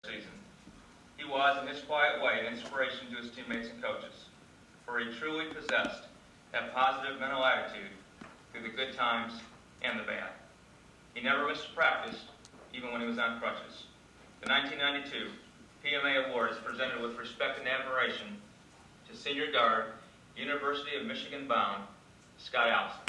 season. He was, in his quiet way, an inspiration to his teammates and coaches, for he truly possessed that positive mental attitude through the good times and the bad. He never missed a practice, even when he was on crutches. The 1992 PMA Award is presented with respect and admiration to senior guard, University of Michigan bound, Scott Allison.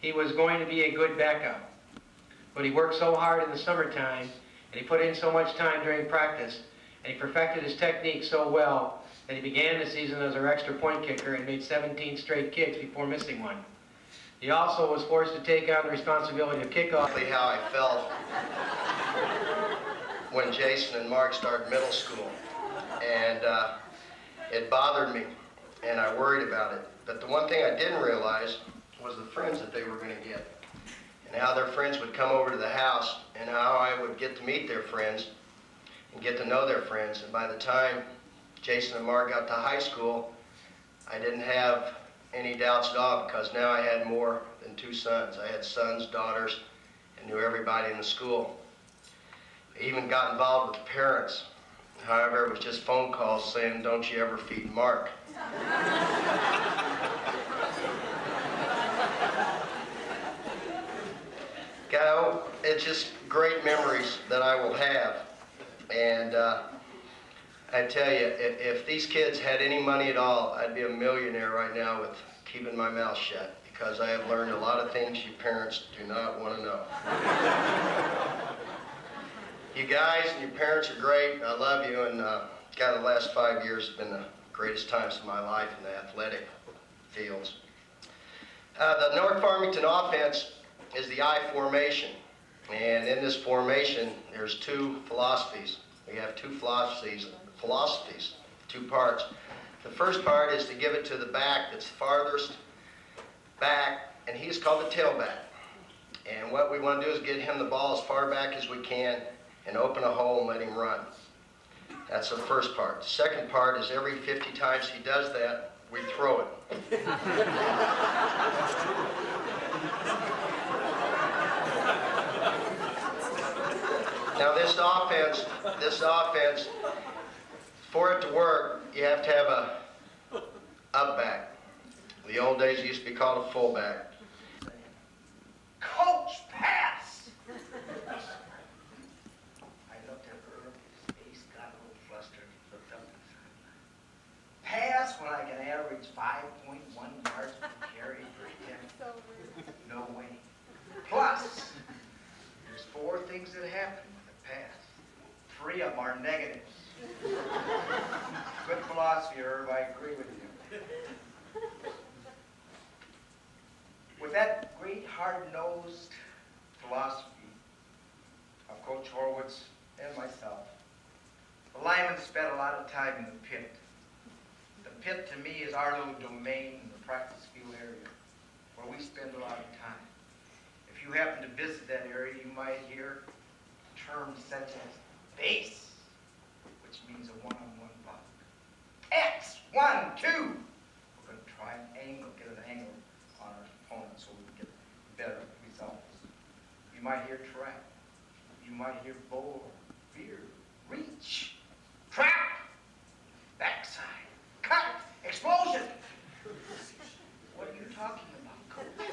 He was going to be a good backup, but he worked so hard in the summertime, and he put in so much time during practice, and he perfected his technique so well that he began the season as our extra point kicker and made 17 straight kicks before missing one. He also was forced to take on the responsibility of kickoff. How I felt when Jason and Mark started middle school, and it bothered me, and I worried about it. But the one thing I didn't realize was the friends that they were going to get, and how their friends would come over to the house, and how I would get to meet their friends and get to know their friends. And by the time Jason and Mark got to high school, I didn't have any doubts at all, because now I had more than two sons. I had sons, daughters, and knew everybody in the school. I even got involved with the parents. However, it was just phone calls saying, "Don't you ever feed Mark." It's just great memories that I will have. And I tell you, if these kids had any money at all, I'd be a millionaire right now with keeping my mouth shut, because I have learned a lot of things you parents do not want to know. You guys and your parents are great. I love you, and God, the last 5 years have been the greatest times of my life in the athletic fields. The North Farmington offense is the I formation. And in this formation, there's two philosophies. We have two philosophies, two parts. The first part is to give it to the back that's farthest back, and he's called the tailback. And what we want to do is get him the ball as far back as we can and open a hole and let him run. That's the first part. The second part is every 50 times he does that, we throw it. Now this offense, for it to work, you have to have a up back. The old days it used to be called a fullback. Coach, pass! I looked at her, his face got a little flustered, looked up and said, "Pass when I can average 5.1 yards per carry per attempt? No way. Plus, there's 4 things that happen with a pass. 3 of them are negatives." Good philosophy, Herb, I agree with you. With that great hard-nosed philosophy of Coach Horwitz and myself, the linemen spent a lot of time in the pit. The pit, to me, is our little domain in the practice field area, where we spend a lot of time. If you happen to visit that area, you might hear terms such as base, which means a one-on-one block. X, 1, 2. We're going to try and get an angle on our opponent so we can get better results. You might hear trap. You might hear bowl, veer, reach, trap, backside, cut, explosion. What are you talking about, Coach?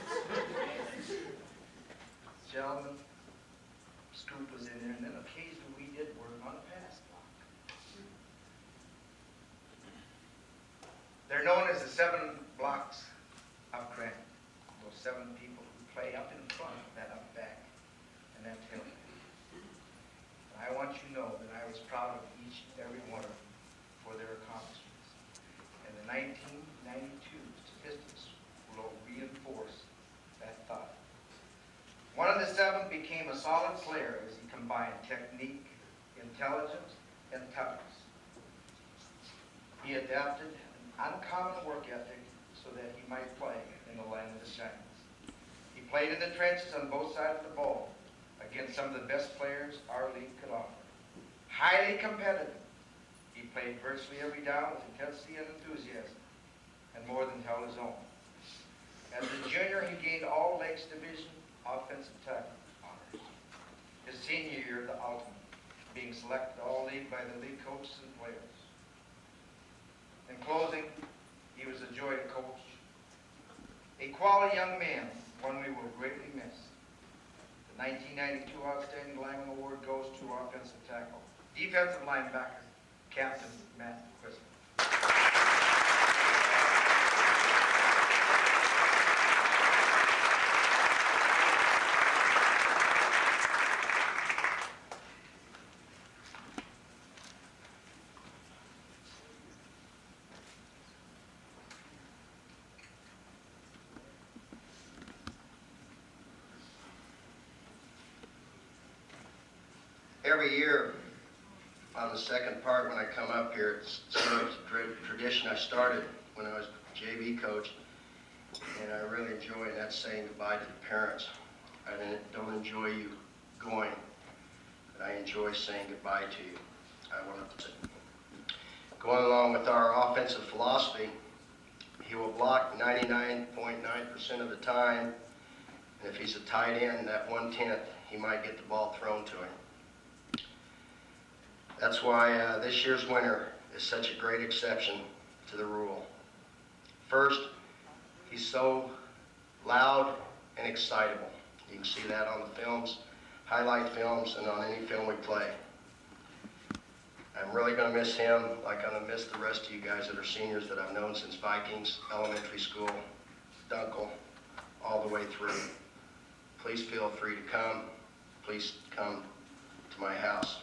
Gentlemen, Scoop was in there, and then occasionally we did work on a pass block. They're known as the 7 blocks of Grant. Those 7 people who play up in front of that up back and that tailback. And I want you to know that I was proud of each and every one of them for their accomplishments. And the 1992 statistics will reinforce that thought. One of the 7 became a solid player as he combined technique, intelligence, and toughness. He adapted an uncommon work ethic so that he might play in the land of the giants. He played in the trenches on both sides of the ball against some of the best players our league could offer. highly competitive. He played virtually every down with intensity and enthusiasm, and more than held his own. As a junior, he gained all Lakes Division offensive tackle honors. His senior year, the ultimate, being selected all-league by the league coaches and players. In closing, he was a joy to coach. A quality young man, one we will greatly miss. The 1992 Outstanding Lineman Award goes to offensive tackle, defensive linebacker, Captain Matt Quisling. Every year, on the second part when I come up here, it's sort of a tradition I started when I was JV coach, and I really enjoy, and that's saying goodbye to the parents. I don't enjoy you going, but I enjoy saying goodbye to you. I want to going along with our offensive philosophy, he will block 99.9% of the time, and if he's a tight end, that 1/10, he might get the ball thrown to him. That's why this year's winner is such a great exception to the rule. First, he's so loud and excitable. You can see that on the films, highlight films, and on any film we play. I'm really going to miss him like I'm going to miss the rest of you guys that are seniors that I've known since Vikings, elementary school, Dunkel, all the way through. Please feel free to come. Please come to my house.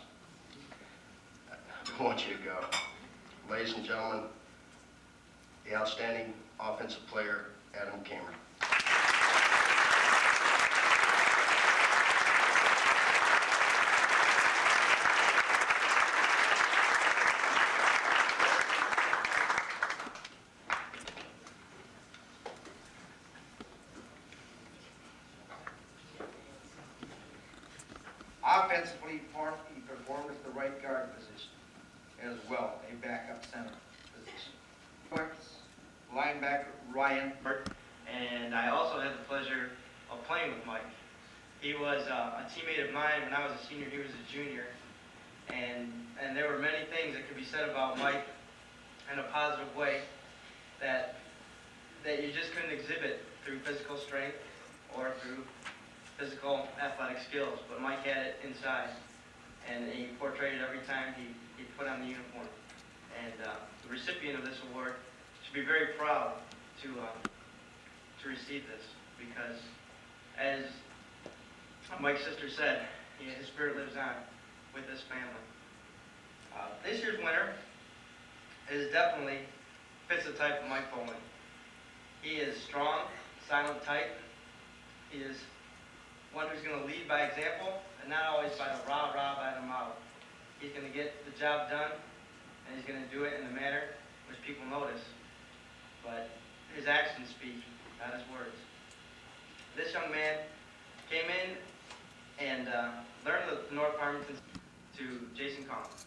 I want you to go. Ladies and gentlemen, the outstanding offensive player, Adam Cameron. Offensively, he performed at the right guard position, as well a backup center position. Linebacker Ryan. And I also had the pleasure of playing with Mike. He was a teammate of mine when I was a senior, he was a junior. And there were many things that could be said about Mike in a positive way that you just couldn't exhibit through physical strength or through physical athletic skills. But Mike had it inside, and he portrayed it every time he put on the uniform. And the recipient of this award should be very proud to receive this, because as Mike's sister said, his spirit lives on with this family. This year's winner is definitely fits the type of Mike Bowman. He is strong, silent type. He is one who's going to lead by example and not always by the rah-rah by the mouth. He's going to get the job done, and he's going to do it in a manner which people notice. But his actions speak, not his words. This young man came in and learned the North Farmington to Jason Collins.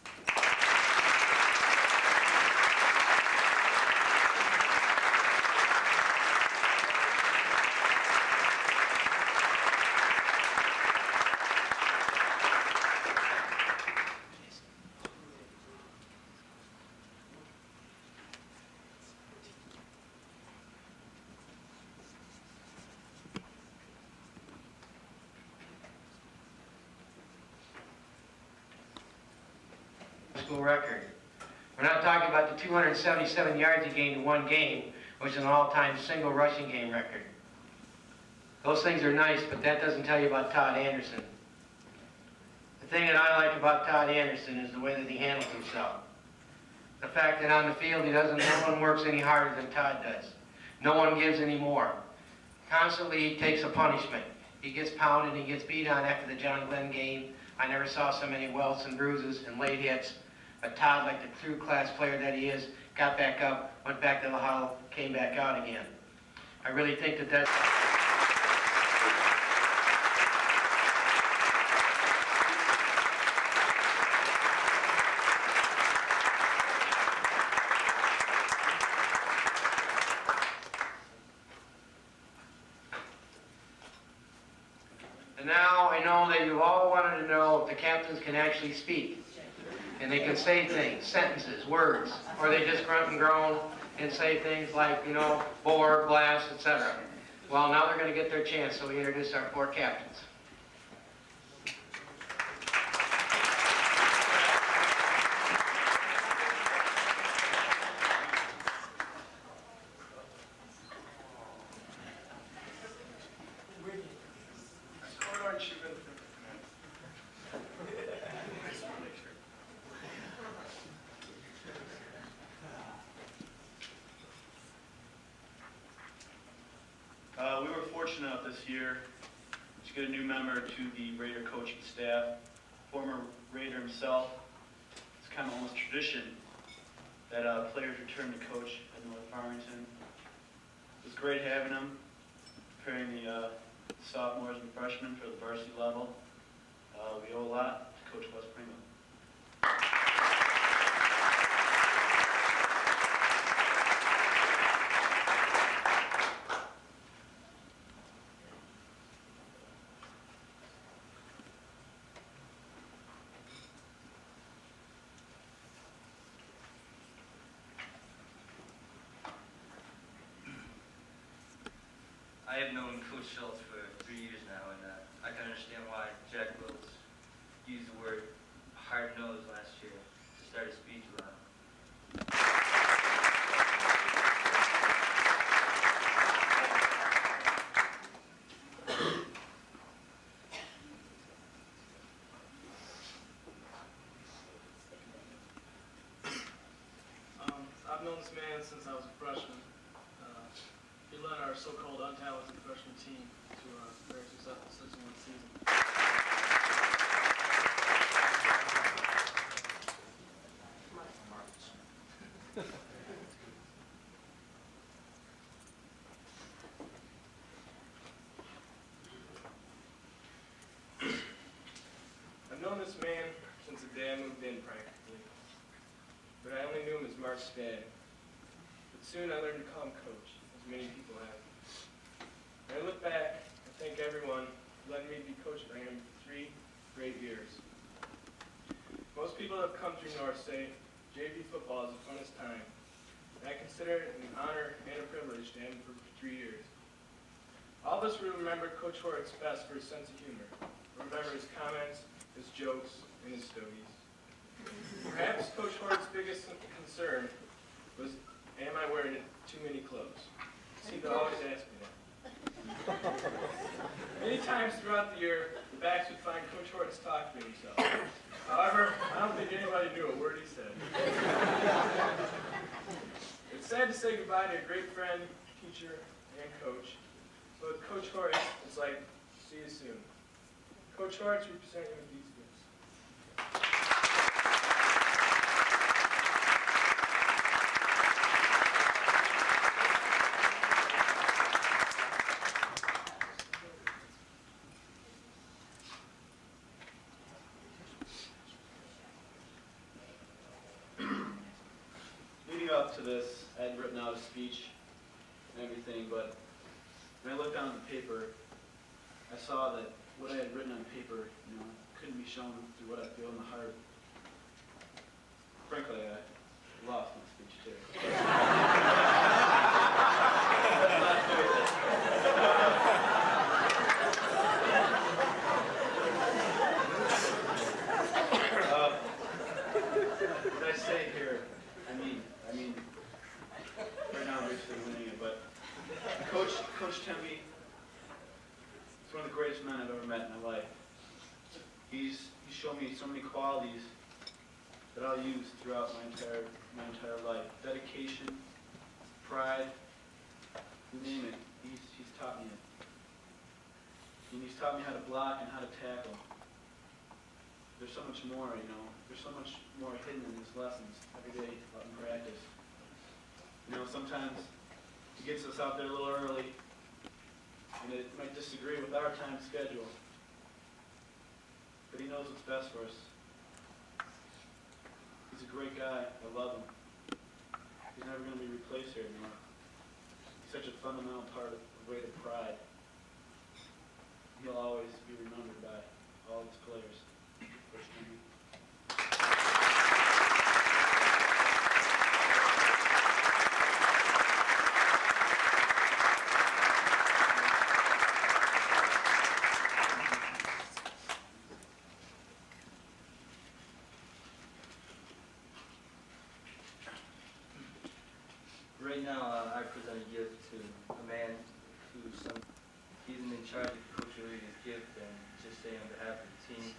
School record. We're not talking about the 277 yards he gained in one game, which is an all-time single rushing game record. Those things are nice, but that doesn't tell you about Todd Anderson. The thing that I like about Todd Anderson is the way that he handles himself. The fact that on the field no one works any harder than Todd does. No one gives any more. Constantly he takes a punishment. He gets pounded, he gets beat on after the John Glenn game. I never saw so many welts and bruises and late hits. But Todd, like the true class player that he is, got back up, went back to the huddle, came back out again. I really think that that's... And now I know that you all wanted to know if the captains can actually speak. And they can say things, sentences, words, or they just grunt and groan and say things like, you know, bore, blast, etc. Well, now they're going to get their chance, so we introduce our 4 captains. We were fortunate enough this year to get a new member to the Raider coaching staff, former Raider himself. It's kind of almost tradition that players return to coach at North Farmington. It was great having him, preparing the sophomores and freshmen for the varsity level. We owe a lot to Coach West Primo. I have known Coach Schultz for 3 years now, and I can understand why Jack Wills used the word hard-nosed last year to start his speech about him. I've known this man since I was a freshman. He led our so-called untalented freshman team to a very successful 6-1 season. I've known this man since the day I moved in, practically. But I only knew him as Mark's dad. But soon I learned to call him Coach, as many people have. When I look back, I thank everyone for letting me be coached by him for 3 great years. Most people that have come through North say JV football is the funnest time, and I consider it an honor and a privilege to have him for 3 years. All of us will remember Coach Hort's best for his sense of humor. Remember his comments, his jokes, and his stogies. Perhaps Coach Hort's biggest concern was, am I wearing too many clothes? He seemed to always ask me that. Many times throughout the year, the backs would find Coach Hort's talking to himself. However, I don't think anybody knew a word he said. It's sad to say goodbye to a great friend, teacher, and coach. But with Coach Hort, it's like, see you soon. Coach Hort's representing with these gifts. Leading up to this, I had written out a speech and everything, but when I looked down at the paper, I saw that what I had written on paper, couldn't be shown through what I feel in the heart. Frankly, I lost my speech too. Let's not do this. What I say here, I mean, right now I'm basically winning it, but Coach Tempe is one of the greatest men I've ever met in my life. He's shown me so many qualities that I'll use throughout my entire life. Dedication, pride, you name it. He's taught me it. And he's taught me how to block and how to tackle. There's so much more, There's so much more hidden in his lessons every day out in practice. Sometimes he gets us out there a little early, and it might disagree with our time schedule. But he knows what's best for us. He's a great guy. I love him. He's never going to be replaced here anymore. He's such a fundamental part of Raider pride. He'll always be remembered. say on behalf of the team,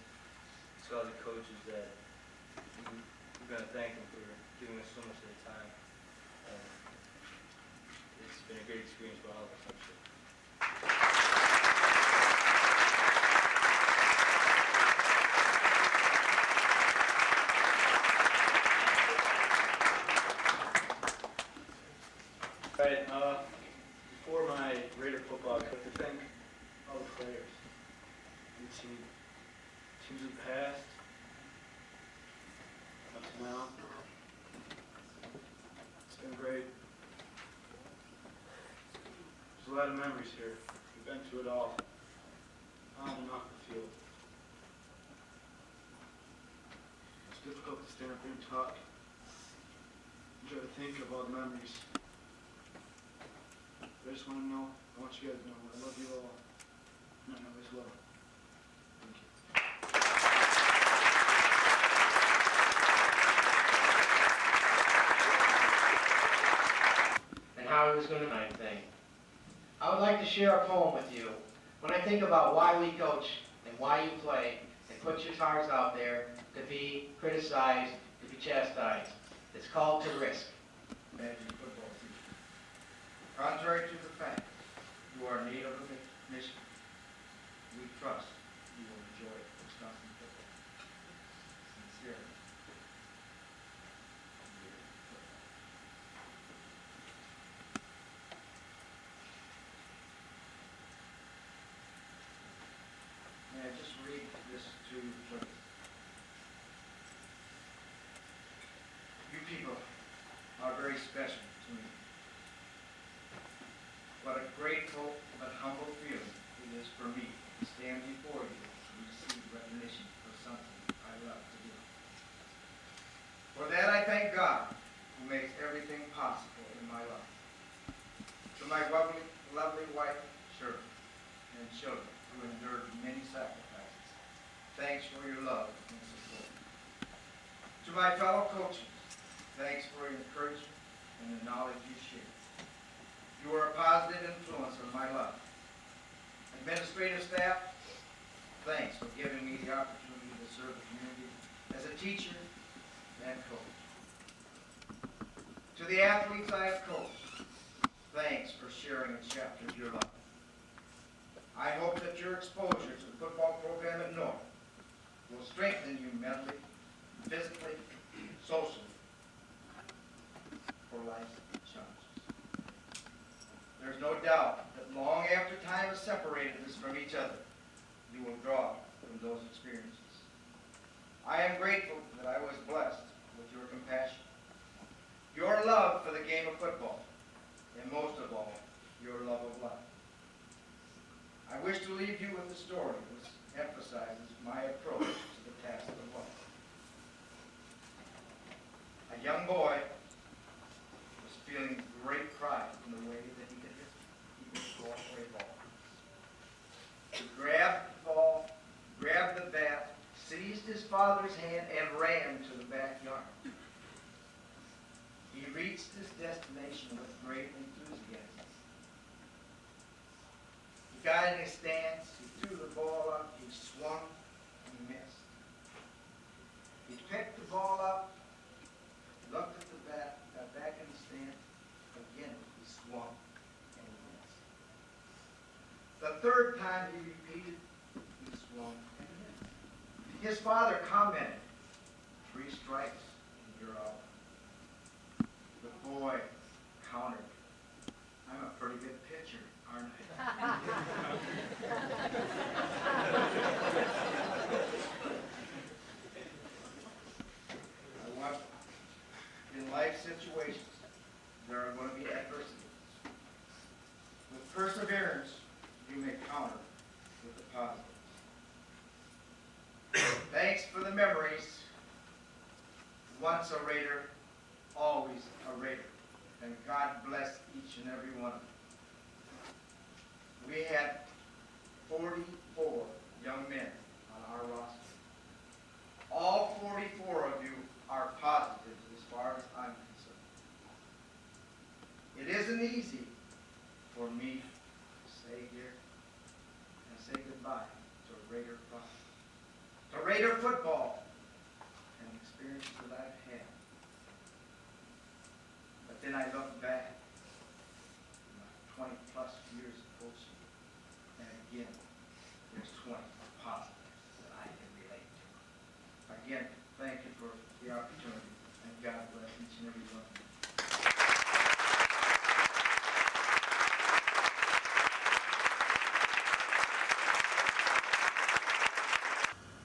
as well as the coaches, that we're going to thank them for giving us so much of their time. It's been a great experience for all of us, I'm sure. All right, before my Raider football, I'd like to thank all the players, the teams of the past, up to now. It's been great. There's a lot of memories here. We've been through it all, on and off the field. It's difficult to stand up here and talk. I'm trying to think of all the memories. I just want to know, I want you guys to know, I love you all, and I know as well. Thank you. And how he was going to thing. I would like to share a poem with you. When I think about why we coach and why you play and put your cards out there to be criticized, to be chastised, it's called To Risk. Imagine football season. Contrary to the fact you are in need of a mission, we trust you will enjoy Wisconsin football. Sincerely. May I just read this to you, please? You people are very special to me. What a grateful but humble feeling it is for me to stand before you and receive recognition for something I love to do. For that I thank God, who makes everything possible in my life. To my lovely wife, Shirley, and children who endured many sacrifices, thanks for your love and support. To my fellow coaches, thanks for your encouragement and the knowledge you share. You are a positive influence on my life. Administrative staff, thanks for giving me the opportunity to serve the community as a teacher and coach. To the athletes I have coached, thanks for sharing a chapter of your life. I hope that your exposure to the football program at North will strengthen you mentally, physically, socially, for life's challenges. There's no doubt that long after time has separated us from each other, you will draw from those experiences. I am grateful that I was blessed with your compassion, your love for the game of football, and most of all, your love of life. I wish to leave you with a story which emphasizes my approach to the task of life. A young boy was feeling great pride in the way that he could score a ball. He grabbed the ball, grabbed the bat, seized his father's hand, and ran to the backyard. He reached his destination with great enthusiasm. He got in his stance, he threw the ball up, he swung, and he missed. He picked the ball up, looked at the bat, got back in the stance, again he swung, and he missed. The third time he repeated, he swung, and he missed. His father commented, 3 strikes, and you're out. The boy countered, I'm a pretty good pitcher, aren't I? I want, in life situations, there are going to be adversities. With perseverance, you may counter with the positives. Thanks for the memories. Once a Raider, always a Raider. And God bless each and every one of you. We had 44 young men on our roster. All 44 of you are positives as far as I'm concerned. It isn't easy for me to stay here and say goodbye to a Raider prospect. Raider football and the experiences that I've had. But then I look back, 20 plus years of coaching, and again, there's 20 positives that I can relate to. Again,